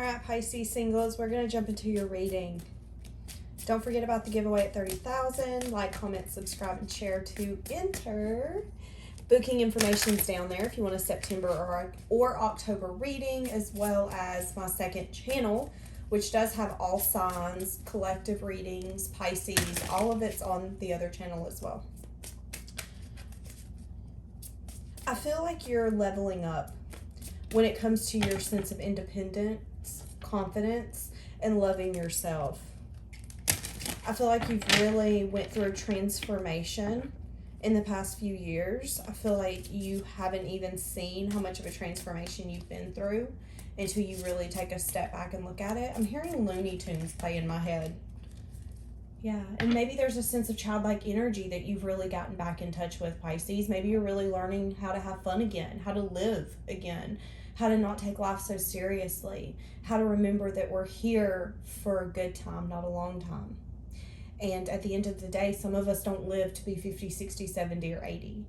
right, Pisces Singles, we're going to jump into your reading. Don't forget about the giveaway at 30,000. Like, comment, subscribe, and share to enter. Booking information is down there if you want a September or October reading, as well as my second channel, which does have all signs, collective readings, Pisces, all of it's on the other channel as well. I feel like you're leveling up when it comes to your sense of independence, confidence, and loving yourself. I feel like you've really went through a transformation in the past few years. I feel like you haven't even seen how much of a transformation you've been through until you really take a step back and look at it. I'm hearing Looney Tunes play in my head. Yeah, and maybe there's a sense of childlike energy that you've really gotten back in touch with, Pisces. Maybe you're really learning how to have fun again, how to live again, how to not take life so seriously, how to remember that we're here for a good time, not a long time. And at the end of the day, some of us don't live to be 50, 60, 70, or 80.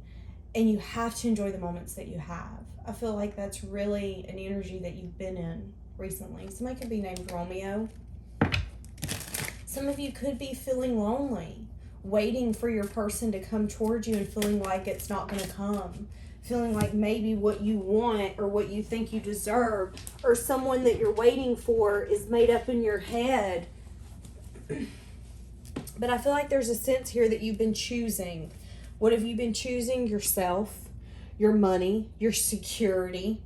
And you have to enjoy the moments that you have. I feel like that's really an energy that you've been in recently. Somebody could be named Romeo. Some of you could be feeling lonely, waiting for your person to come towards you and feeling like it's not going to come. Feeling like maybe what you want or what you think you deserve or someone that you're waiting for is made up in your head. But I feel like there's a sense here that you've been choosing. What have you been choosing? Yourself, your money, your security.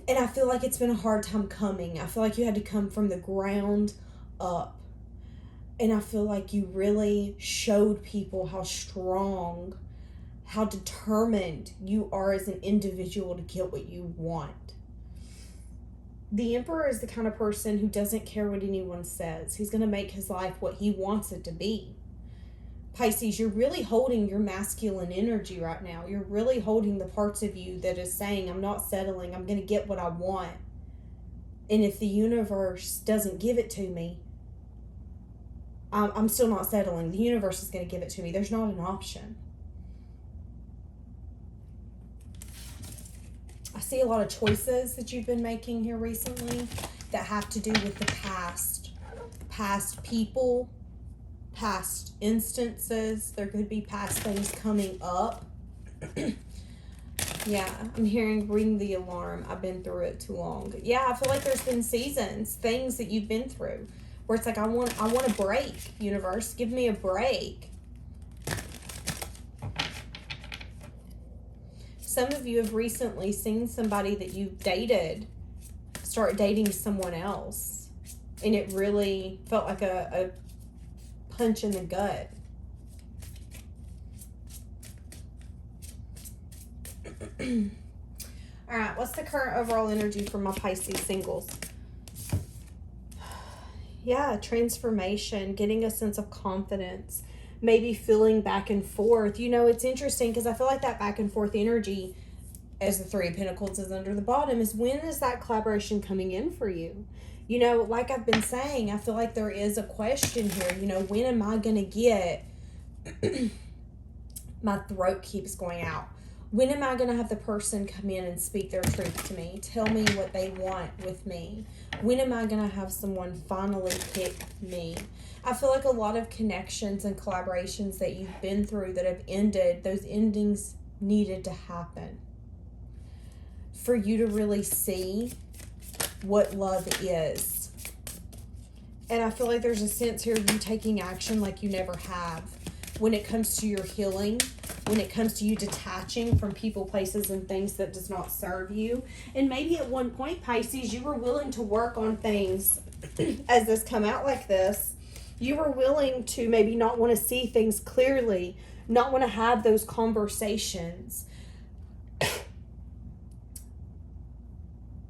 And I feel like it's been a hard time coming. I feel like you had to come from the ground up. And I feel like you really showed people how strong, how determined you are as an individual to get what you want. The Emperor is the kind of person who doesn't care what anyone says. He's going to make his life what he wants it to be. Pisces, you're really holding your masculine energy right now. You're really holding the parts of you that is saying, I'm not settling. I'm going to get what I want. And if the universe doesn't give it to me, I'm still not settling. The universe is going to give it to me. There's not an option. I see a lot of choices that you've been making here recently that have to do with the past. Past people, past instances. There could be past things coming up. Yeah, I'm hearing ring the alarm. I've been through it too long. Yeah, I feel like there's been seasons, things that you've been through where it's like, I want a break, universe. Give me a break. Some of you have recently seen somebody that you've dated start dating someone else. And it really felt like a punch in the gut. All right, what's the current overall energy for my Pisces singles? Yeah, transformation, getting a sense of confidence, maybe feeling back and forth. You know, it's interesting because I feel like that back and forth energy, as the Three of Pentacles is under the bottom, is when is that collaboration coming in for you? You know, like I've been saying, I feel like there is a question here. You know, when am I going to get... My throat keeps going out. When am I going to have the person come in and speak their truth to me? Tell me what they want with me. When am I going to have someone finally pick me? I feel like a lot of connections and collaborations that you've been through that have ended, those endings needed to happen for you to really see what love is. And I feel like there's a sense here of you taking action like you never have when it comes to your healing, when it comes to you detaching from people, places, and things that does not serve you. And maybe at one point, Pisces, you were willing to work on things as this come out like this. You were willing to maybe not want to see things clearly, not want to have those conversations.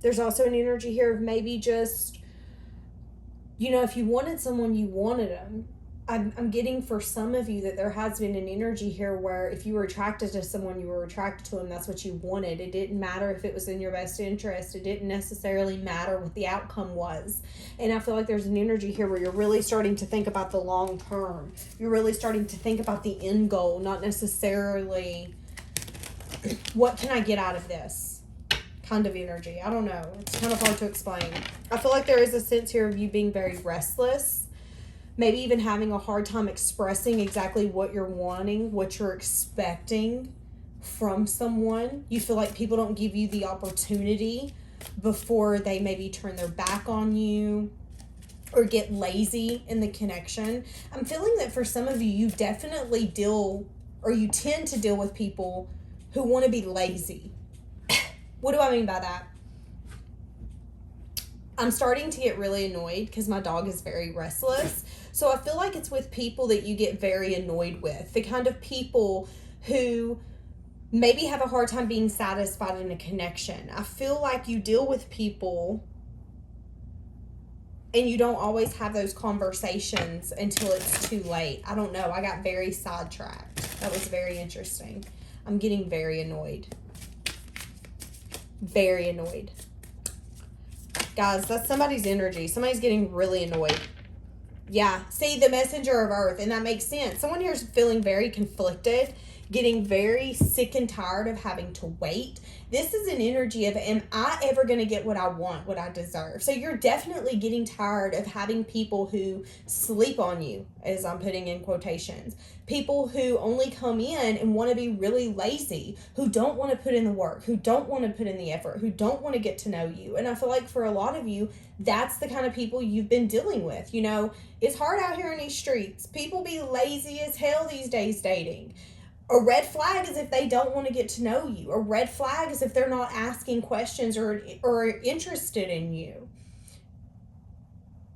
There's also an energy here of maybe just, you know, if you wanted someone, you wanted them. I'm getting for some of you that there has been an energy here where if you were attracted to someone, you were attracted to them. That's what you wanted. It didn't matter if it was in your best interest. It didn't necessarily matter what the outcome was. And I feel like there's an energy here where you're really starting to think about the long term. You're really starting to think about the end goal, not necessarily what can I get out of this? kind of energy. I don't know. It's kind of hard to explain. I feel like there is a sense here of you being very restless. Maybe even having a hard time expressing exactly what you're wanting, what you're expecting from someone. You feel like people don't give you the opportunity before they maybe turn their back on you or get lazy in the connection. I'm feeling that for some of you, you definitely deal, or you tend to deal with people who want to be lazy. What do I mean by that? I'm starting to get really annoyed because my dog is very restless. So I feel like it's with people that you get very annoyed with. The kind of people who maybe have a hard time being satisfied in a connection. I feel like you deal with people and you don't always have those conversations until it's too late. I don't know. I got very sidetracked. That was very interesting. I'm getting very annoyed. Very annoyed. Guys, that's somebody's energy. Somebody's getting really annoyed. Yeah. See, the messenger of earth. And that makes sense. Someone here is feeling very conflicted, getting very sick and tired of having to wait. This is an energy of, am I ever going to get what I want, what I deserve? So you're definitely getting tired of having people who sleep on you, as I'm putting in quotations. People who only come in and want to be really lazy, who don't want to put in the work, who don't want to put in the effort, who don't want to get to know you. And I feel like for a lot of you, that's the kind of people you've been dealing with. You know, it's hard out here in these streets. People be lazy as hell these days dating. A red flag is if they don't want to get to know you. A red flag is if they're not asking questions or interested in you.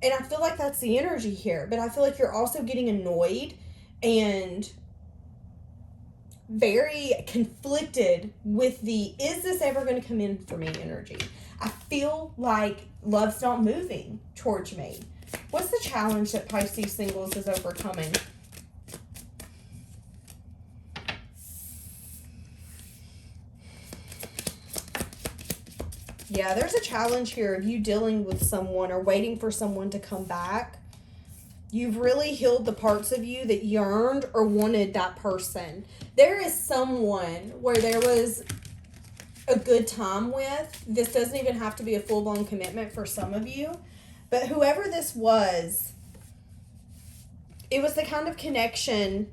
And I feel like that's the energy here. But I feel like you're also getting annoyed and very conflicted with the, is this ever going to come in for me energy? I feel like love's not moving towards me. What's the challenge that Pisces Singles is overcoming? Yeah, there's a challenge here of you dealing with someone or waiting for someone to come back. You've really healed the parts of you that yearned or wanted that person. There is someone where there was a good time with. This doesn't even have to be a full-blown commitment for some of you. But whoever this was, it was the kind of connection.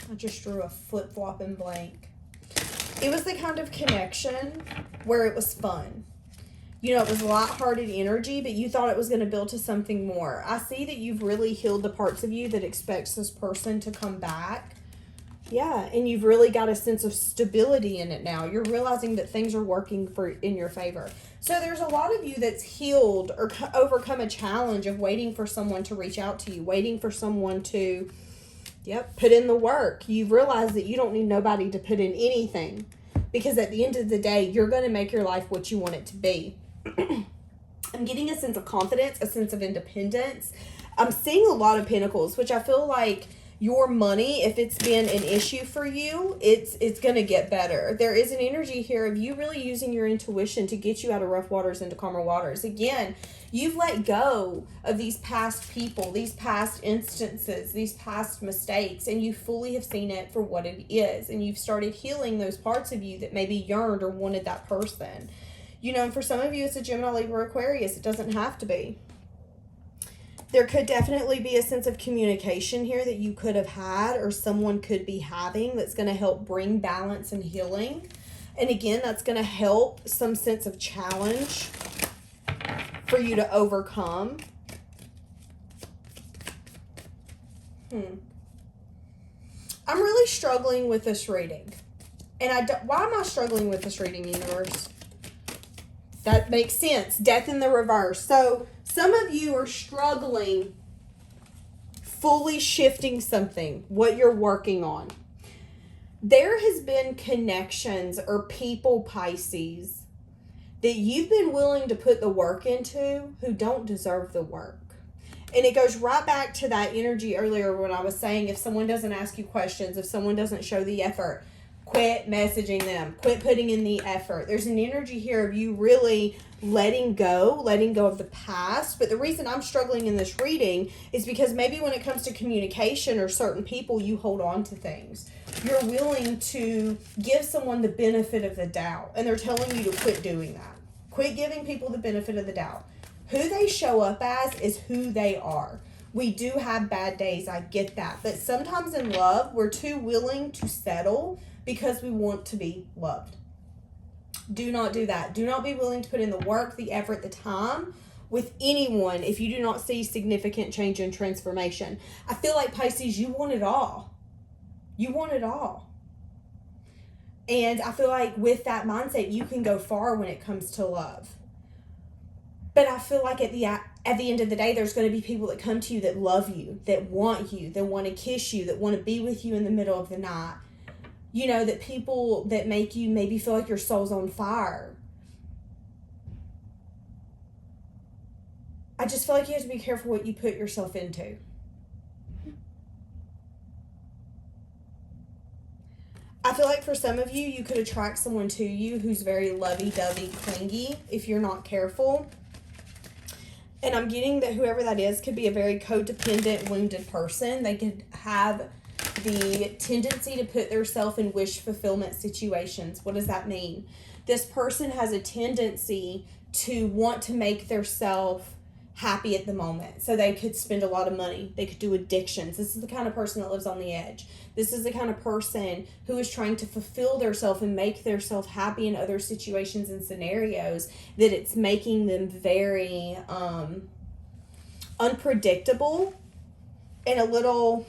I just drew a flip-flop in blank. It was the kind of connection where it was fun. You know, it was lighthearted energy, but you thought it was going to build to something more. I see that you've really healed the parts of you that expects this person to come back. Yeah, and you've really got a sense of stability in it now. You're realizing that things are working in your favor. So there's a lot of you that's healed or overcome a challenge of waiting for someone to reach out to you, waiting for someone to, put in the work. You've realized that you don't need nobody to put in anything because at the end of the day, you're going to make your life what you want it to be. I'm getting a sense of confidence, a sense of independence. I'm seeing a lot of pentacles, which I feel like your money, if it's been an issue for you, it's going to get better. There is an energy here of you really using your intuition to get you out of rough waters into calmer waters. Again, you've let go of these past people, these past instances, these past mistakes, and you fully have seen it for what it is. And you've started healing those parts of you that maybe yearned or wanted that person. You know, and for some of you, it's a Gemini, Libra, Aquarius. It doesn't have to be. There could definitely be a sense of communication here that you could have had or someone could be having that's going to help bring balance and healing. And again, that's going to help some sense of challenge for you to overcome. I'm really struggling with this reading. And why am I struggling with this reading, universe? That makes sense. Death in the reverse. So some of you are struggling fully shifting something, what you're working on. There has been connections or people, Pisces, that you've been willing to put the work into who don't deserve the work. And it goes right back to that energy earlier when I was saying if someone doesn't ask you questions, if someone doesn't show the effort, quit messaging them, quit putting in the effort. There's an energy here of you really letting go of the past. But the reason I'm struggling in this reading is because maybe when it comes to communication or certain people, you hold on to things. you're willing to give someone the benefit of the doubt, and they're telling you to quit doing that. Quit giving people the benefit of the doubt. Who they show up as is who they are. We do have bad days, I get that. But sometimes in love, we're too willing to settle because we want to be loved. Do not do that. Do not be willing to put in the work, the effort, the time with anyone if you do not see significant change and transformation. I feel like, Pisces, you want it all. You want it all. And I feel like with that mindset, you can go far when it comes to love. But I feel like at the end of the day, there's going to be people that come to you that love you, that want to kiss you, that want to be with you in the middle of the night. You know, that people that make you maybe feel like your soul's on fire. I just feel like you have to be careful what you put yourself into. I feel like for some of you, you could attract someone to you who's very lovey-dovey, clingy if you're not careful. And I'm getting that whoever that is could be a very codependent, wounded person. They could have the tendency to put themselves in wish fulfillment situations. What does that mean? This person has a tendency to want to make themselves happy at the moment. So they could spend a lot of money. They could do addictions. This is the kind of person that lives on the edge. This is the kind of person who is trying to fulfill themselves and make themselves happy in other situations and scenarios, that it's making them very unpredictable and a little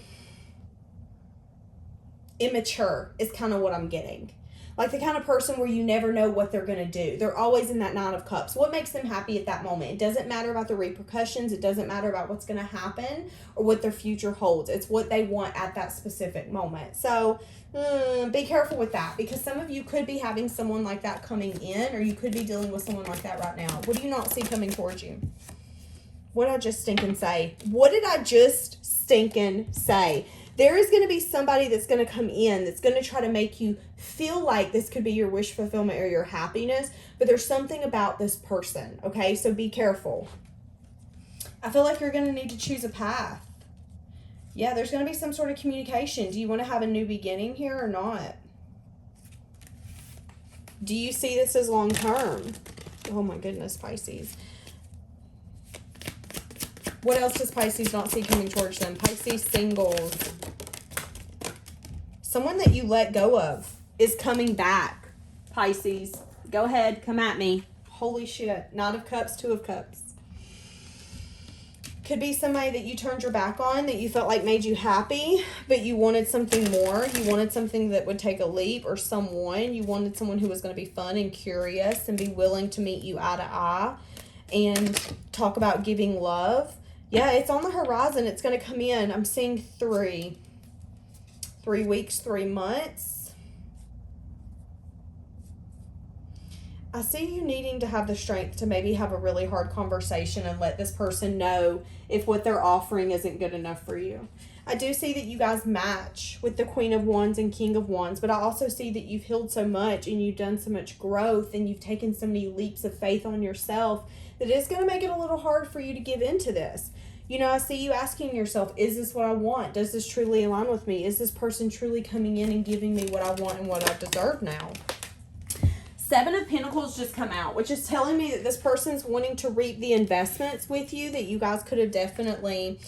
immature is kind of what I'm getting. Like the kind of person where you never know what they're going to do. They're always in that Nine of Cups. What makes them happy at that moment? It doesn't matter about the repercussions. It doesn't matter about what's going to happen or what their future holds. It's what they want at that specific moment. So be careful with that, because some of you could be having someone like that coming in, or you could be dealing with someone like that right now. What do you not see coming towards you? What did I just stinking say? What did I just stinking say? There is going to be somebody that's going to come in that's going to try to make you feel like this could be your wish fulfillment or your happiness, but there's something about this person, okay? So be careful. I feel like you're going to need to choose a path. Yeah, there's going to be some sort of communication. Do you want to have a new beginning here or not? Do you see this as long term? Oh my goodness, Pisces. What else does Pisces not see coming towards them? Pisces Singles. Someone that you let go of is coming back. Pisces, go ahead, come at me. Holy shit. Nine of Cups, Two of Cups. Could be somebody that you turned your back on, that you felt like made you happy, but you wanted something more. You wanted something that would take a leap, or someone. You wanted someone who was going to be fun and curious and be willing to meet you eye to eye and talk about giving love. Yeah, it's on the horizon. It's going to come in. I'm seeing 3 weeks, 3 months. I see you needing to have the strength to maybe have a really hard conversation and let this person know if what they're offering isn't good enough for you. I do see that you guys match with the Queen of Wands and King of Wands, but I also see that you've healed so much and you've done so much growth and you've taken so many leaps of faith on yourself that it's going to make it a little hard for you to give into this. You know, I see you asking yourself, is this what I want? Does this truly align with me? Is this person truly coming in and giving me what I want and what I deserve now? 7 of Pentacles just come out, which is telling me that this person's wanting to reap the investments with you that you guys could have definitely...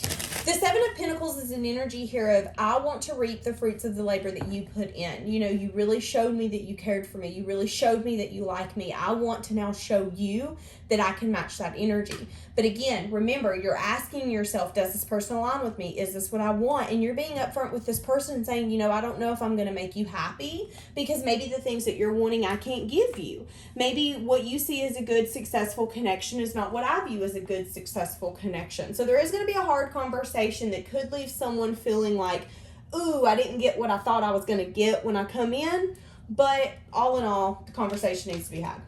The 7 of Pentacles is an energy here of, I want to reap the fruits of the labor that you put in. You know, you really showed me that you cared for me. You really showed me that you like me. I want to now show you that I can match that energy. But again, remember, you're asking yourself, does this person align with me? Is this what I want? And you're being upfront with this person and saying, you know, I don't know if I'm going to make you happy, because maybe the things that you're wanting I can't give you. Maybe what you see as a good, successful connection is not what I view as a good, successful connection. So there is going to be a hard conversation that could leave someone feeling like, ooh, I didn't get what I thought I was going to get when I come in. But all in all, the conversation needs to be had.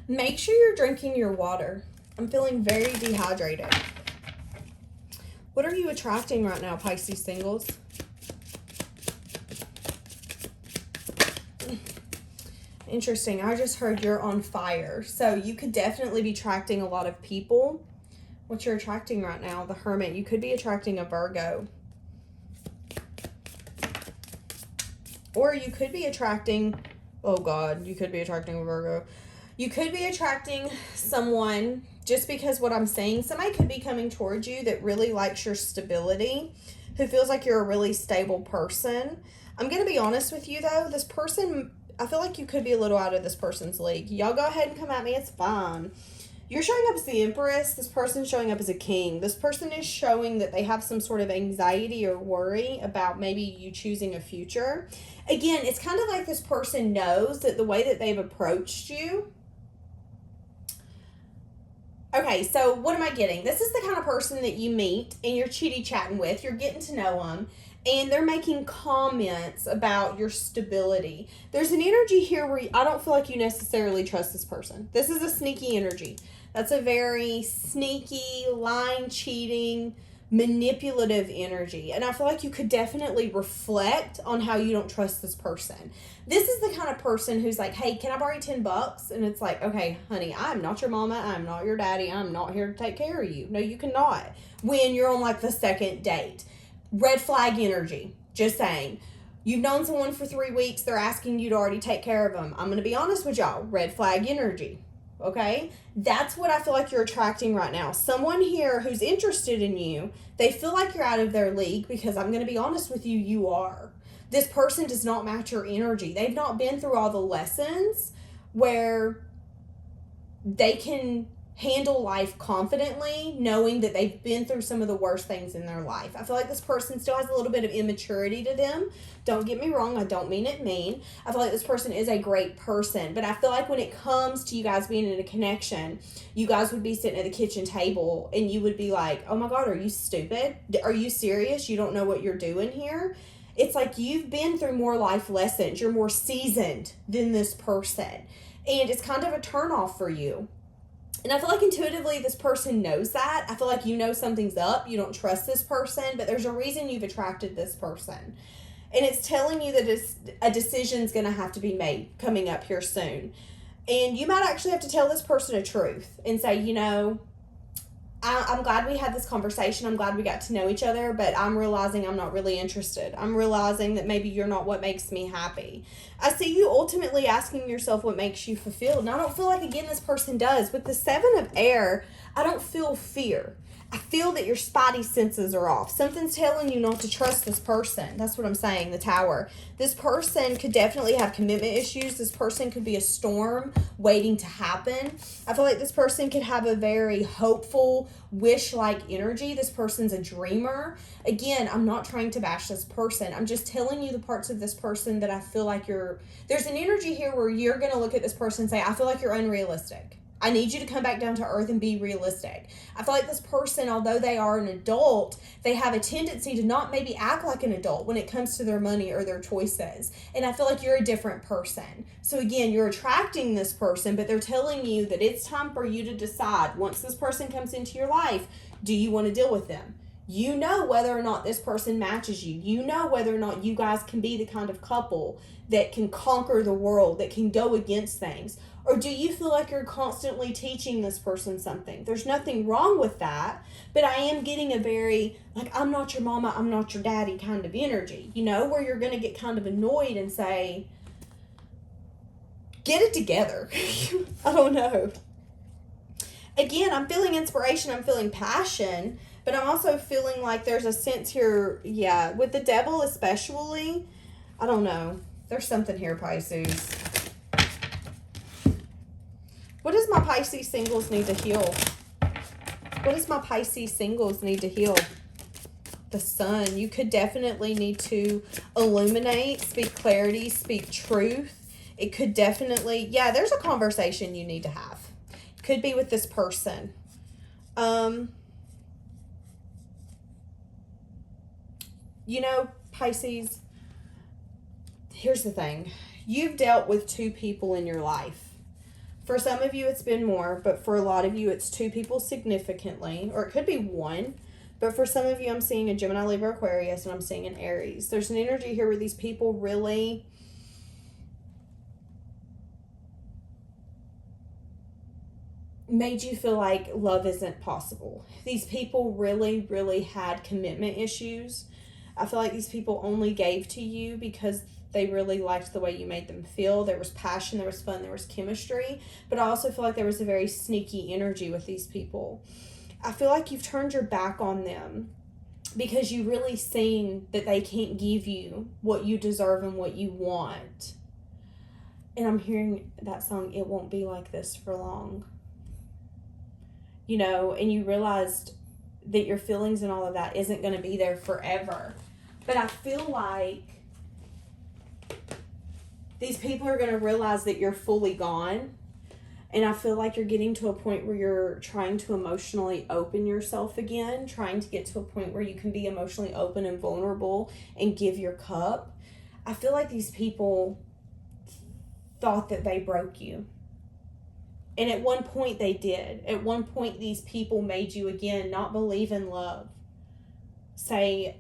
Make sure you're drinking your water. I'm feeling very dehydrated. What are you attracting right now, Pisces Singles? Interesting. I just heard you're on fire. So you could definitely be attracting a lot of people. what you're attracting right now, the Hermit. You could be attracting a Virgo. Or you could be attracting, oh God, you could be attracting a Virgo. You could be attracting someone, just because what I'm saying, somebody could be coming towards you that really likes your stability, who feels like you're a really stable person. I'm going to be honest with you though, this person, I feel like you could be a little out of this person's league. Y'all go ahead and come at me, it's fine. You're showing up as the Empress. This person's showing up as a King. This person is showing that they have some sort of anxiety or worry about maybe you choosing a future. Again, it's kind of like this person knows that the way that they've approached you. Okay, so what am I getting? This is the kind of person that you meet and you're chitty-chatting with. You're getting to know them. And they're making comments about your stability. There's an energy here where I don't feel like you necessarily trust this person. This is a sneaky energy. That's a very sneaky, lying, cheating, manipulative energy. And I feel like you could definitely reflect on how you don't trust this person. This is the kind of person who's like, hey, can I borrow you $10? And it's like, okay, honey, I'm not your mama. I'm not your daddy. I'm not here to take care of you. No, you cannot. When you're on like the second date. Red flag energy. Just saying. You've known someone for 3 weeks. They're asking you to already take care of them. I'm going to be honest with y'all. Red flag energy. Okay? That's what I feel like you're attracting right now. Someone here who's interested in you. They feel like you're out of their league because I'm going to be honest with you. You are. This person does not match your energy. They've not been through all the lessons where they can handle life confidently, knowing that they've been through some of the worst things in their life. I feel like this person still has a little bit of immaturity to them. Don't get me wrong, I don't mean it mean. I feel like this person is a great person, but I feel like when it comes to you guys being in a connection, you guys would be sitting at the kitchen table and you would be like, oh my God, are you stupid? Are you serious? You don't know what you're doing here? It's like you've been through more life lessons. You're more seasoned than this person. And it's kind of a turnoff for you. And I feel like intuitively this person knows that. I feel like you know something's up. You don't trust this person, but there's a reason you've attracted this person. And it's telling you that a decision's going to have to be made coming up here soon. And you might actually have to tell this person a truth and say, you know, I'm glad we had this conversation. I'm glad we got to know each other, but I'm realizing I'm not really interested. I'm realizing that maybe you're not what makes me happy. I see you ultimately asking yourself what makes you fulfilled. And I don't feel like, again, this person does. With the 7 of air, I don't feel fear. I feel that your spidey senses are off. Something's telling you not to trust this person. That's what I'm saying, the Tower. This person could definitely have commitment issues. This person could be a storm waiting to happen. I feel like this person could have a very hopeful, wish-like energy. This person's a dreamer. Again, I'm not trying to bash this person. I'm just telling you the parts of this person that I feel like there's an energy here where you're going to look at this person and say, I feel like you're unrealistic. I need you to come back down to earth and be realistic. I feel like this person, although they are an adult, they have a tendency to not maybe act like an adult when it comes to their money or their choices. And I feel like you're a different person. So again, you're attracting this person, but they're telling you that it's time for you to decide, once this person comes into your life, do you want to deal with them? You know whether or not this person matches you. You know whether or not you guys can be the kind of couple that can conquer the world, that can go against things. Or do you feel like you're constantly teaching this person something? There's nothing wrong with that, but I am getting a very, like, I'm not your mama, I'm not your daddy kind of energy, you know, where you're going to get kind of annoyed and say, get it together. I don't know. Again, I'm feeling inspiration, I'm feeling passion, but I'm also feeling like there's a sense here, yeah, with the Devil especially, I don't know. There's something here, Pisces. What does my Pisces singles need to heal? What does my Pisces singles need to heal? The Sun. You could definitely need to illuminate, speak clarity, speak truth. It could definitely, yeah, there's a conversation you need to have. Could be with this person. You know, Pisces, here's the thing. You've dealt with 2 people in your life. For some of you, it's been more, but for a lot of you, it's 2 people significantly, or it could be 1. But for some of you, I'm seeing a Gemini, Libra, Aquarius, and I'm seeing an Aries. There's an energy here where these people really made you feel like love isn't possible. These people really, really had commitment issues. I feel like these people only gave to you because they really liked the way you made them feel. There was passion, there was fun, there was chemistry. But I also feel like there was a very sneaky energy with these people. I feel like you've turned your back on them because you really seen that they can't give you what you deserve and what you want. And I'm hearing that song, It Won't Be Like This for Long. You know, and you realized that your feelings and all of that isn't going to be there forever. But I feel like these people are going to realize that you're fully gone. And I feel like you're getting to a point where you're trying to emotionally open yourself again, trying to get to a point where you can be emotionally open and vulnerable and give your cup. I feel like these people thought that they broke you. And at one point they did. At one point these people made you again not believe in love. Say,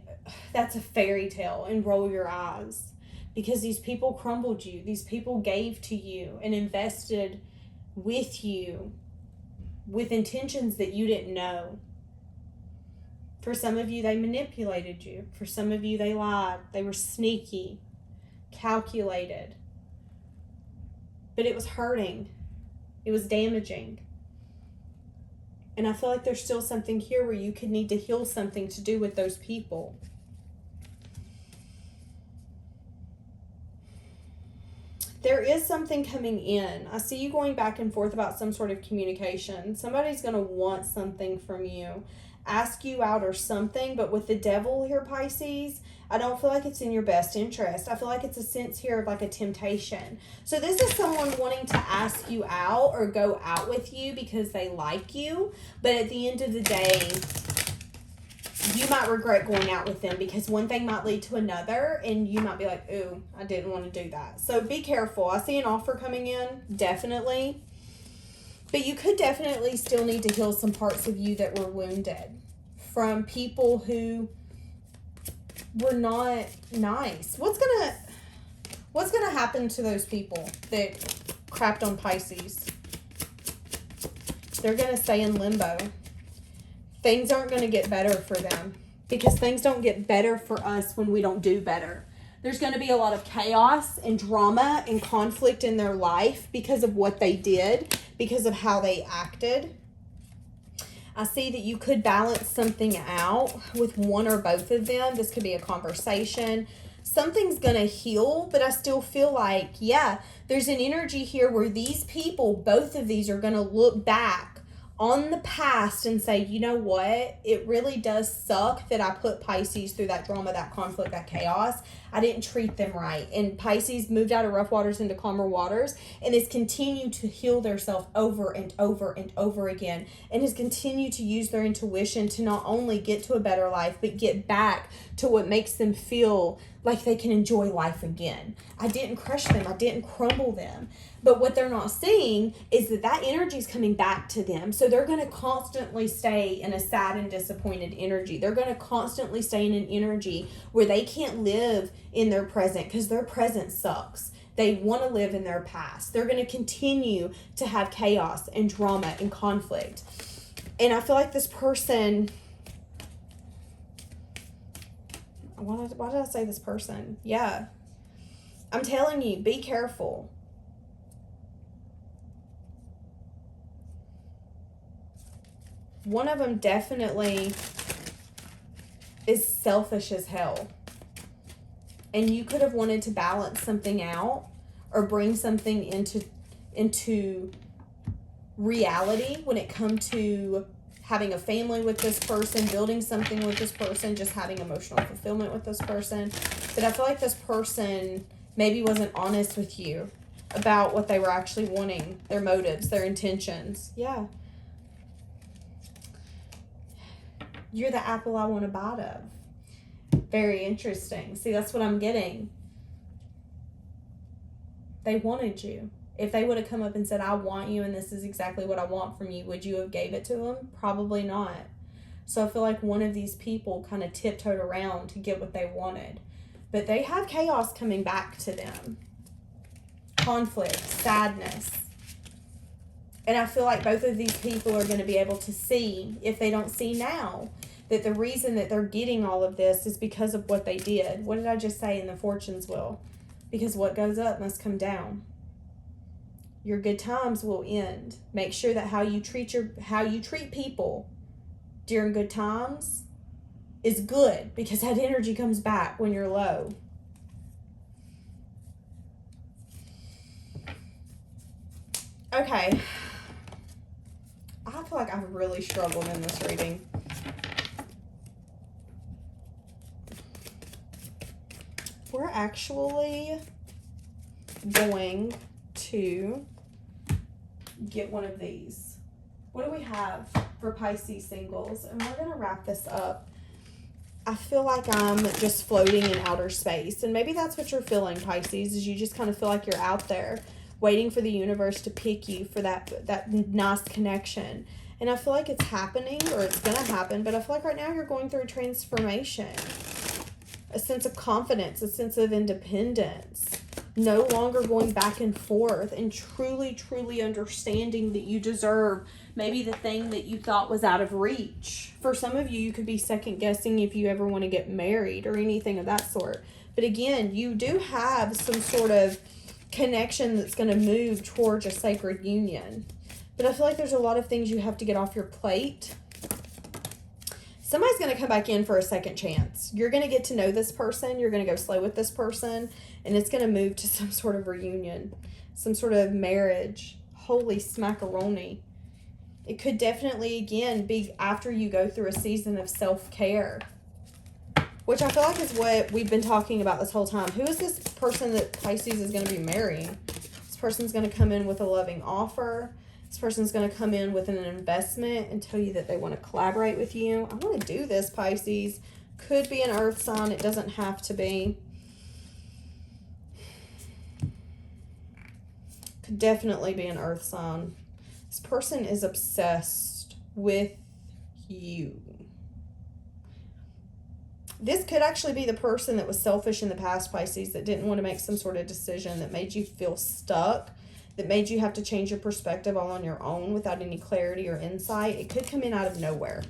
that's a fairy tale, and roll your eyes. Because these people crumbled you. These people gave to you and invested with you with intentions that you didn't know. For some of you, they manipulated you. For some of you, they lied. They were sneaky, calculated. But it was hurting. It was damaging. And I feel like there's still something here where you could need to heal something to do with those people. There is something coming in. I see you going back and forth about some sort of communication. Somebody's going to want something from you, ask you out or something. But with the devil here, Pisces, I don't feel like it's in your best interest. I feel like it's a sense here of like a temptation. So this is someone wanting to ask you out or go out with you because they like you. But at the end of the day, you might regret going out with them because one thing might lead to another and you might be like, ooh, I didn't want to do that. So be careful. I see an offer coming in, definitely. But you could definitely still need to heal some parts of you that were wounded from people who were not nice. What's gonna happen to those people that crapped on Pisces? They're gonna stay in limbo. Things aren't going to get better for them because things don't get better for us when we don't do better. There's going to be a lot of chaos and drama and conflict in their life because of what they did, because of how they acted. I see that you could balance something out with one or both of them. This could be a conversation. Something's going to heal, but I still feel like, yeah, there's an energy here where these people, both of these, are going to look back on the past and say, you know what, it really does suck that I put Pisces through that drama, that conflict, that chaos. I didn't treat them right. And Pisces moved out of rough waters into calmer waters and has continued to heal themselves over and over and over again, and has continued to use their intuition to not only get to a better life, but get back to what makes them feel like they can enjoy life again. I didn't crush them. I didn't crumble them. But what they're not seeing is that energy is coming back to them. So they're going to constantly stay in a sad and disappointed energy. They're going to constantly stay in an energy where they can't live in their present because their present sucks. They want to live in their past. They're going to continue to have chaos and drama and conflict. And I feel like this person... Why did I say this person? Yeah. I'm telling you, be careful. One of them definitely is selfish as hell. And you could have wanted to balance something out or bring something into reality when it comes to having a family with this person, building something with this person, just having emotional fulfillment with this person. But I feel like this person maybe wasn't honest with you about what they were actually wanting, their motives, their intentions. Yeah. You're the apple I want to bite of. Very interesting. See, that's what I'm getting. They wanted you. If they would have come up and said, I want you and this is exactly what I want from you, would you have gave it to them? Probably not. So I feel like one of these people kind of tiptoed around to get what they wanted. But they have chaos coming back to them. Conflict, sadness. And I feel like both of these people are going to be able to see, if they don't see now, that the reason that they're getting all of this is because of what they did. What did I just say in the Fortune's Wheel? Because what goes up must come down. Your good times will end. Make sure that how you treat people during good times is good, because that energy comes back when you're low. Okay. I feel like I've really struggled in this reading. We're actually going to get one of these. What do we have for Pisces Singles? And we're going to wrap this up. I feel like I'm just floating in outer space. And maybe that's what you're feeling, Pisces, is you just kind of feel like you're out there waiting for the universe to pick you for that nice connection. And I feel like it's happening, or it's going to happen, but I feel like right now you're going through a transformation. A sense of confidence, a sense of independence. No longer going back and forth, and truly, truly understanding that you deserve maybe the thing that you thought was out of reach. For some of you, you could be second guessing if you ever want to get married or anything of that sort. But again, you do have some sort of connection that's going to move towards a sacred union. But I feel like there's a lot of things you have to get off your plate. Somebody's going to come back in for a second chance. You're going to get to know this person. You're going to go slow with this person. And it's going to move to some sort of reunion. Some sort of marriage. Holy smackaroni. It could definitely, again, be after you go through a season of self-care. Which I feel like is what we've been talking about this whole time. Who is this person that Pisces is going to be marrying? This person's going to come in with a loving offer. This person's going to come in with an investment and tell you that they want to collaborate with you. I want to do this, Pisces. Could be an earth sign. It doesn't have to be. Could definitely be an earth sign. This person is obsessed with you. This could actually be the person that was selfish in the past, Pisces, that didn't want to make some sort of decision, that made you feel stuck, that made you have to change your perspective all on your own without any clarity or insight. It could come in out of nowhere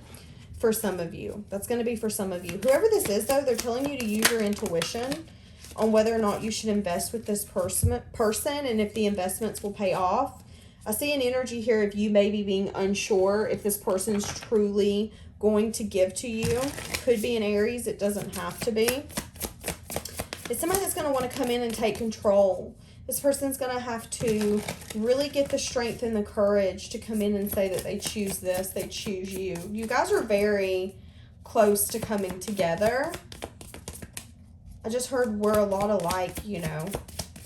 for some of you. That's going to be for some of you. Whoever this is, though, they're telling you to use your intuition on whether or not you should invest with this person and if the investments will pay off. I see an energy here of you maybe being unsure if this person's truly going to give to you. Could be an Aries. It doesn't have to be. It's somebody that's going to want to come in and take control. This person's going to have to really get the strength and the courage to come in and say that they choose this, they choose you. You guys are very close to coming together. I just heard we're a lot alike, you know.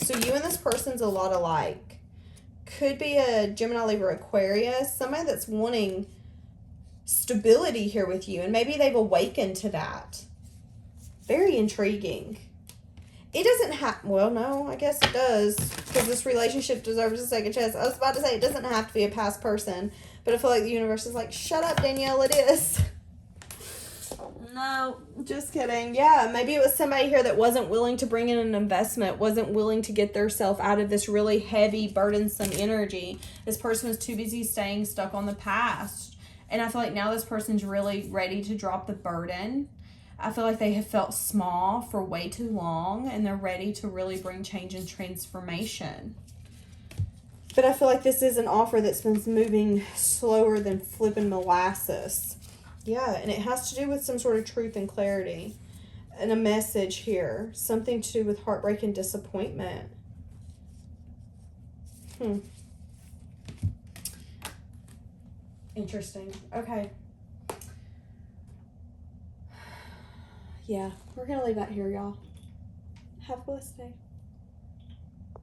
So you and this person's a lot alike. Could be a Gemini, Libra, Aquarius. Somebody that's wanting stability here with you. And maybe they've awakened to that. Very intriguing. It doesn't have, well, no, I guess it does, because this relationship deserves a second chance. I was about to say it doesn't have to be a past person, but I feel like the universe is like, shut up, Danielle, it is. No, just kidding. Yeah, maybe it was somebody here that wasn't willing to bring in an investment, wasn't willing to get themselves out of this really heavy, burdensome energy. This person was too busy staying stuck on the past. And I feel like now this person's really ready to drop the burden. I feel like they have felt small for way too long, and they're ready to really bring change and transformation. But I feel like this is an offer that's been moving slower than flipping molasses. Yeah, and it has to do with some sort of truth and clarity. And a message here. Something to do with heartbreak and disappointment. Interesting. Okay. Yeah, we're going to leave that here, y'all. Have a blessed day.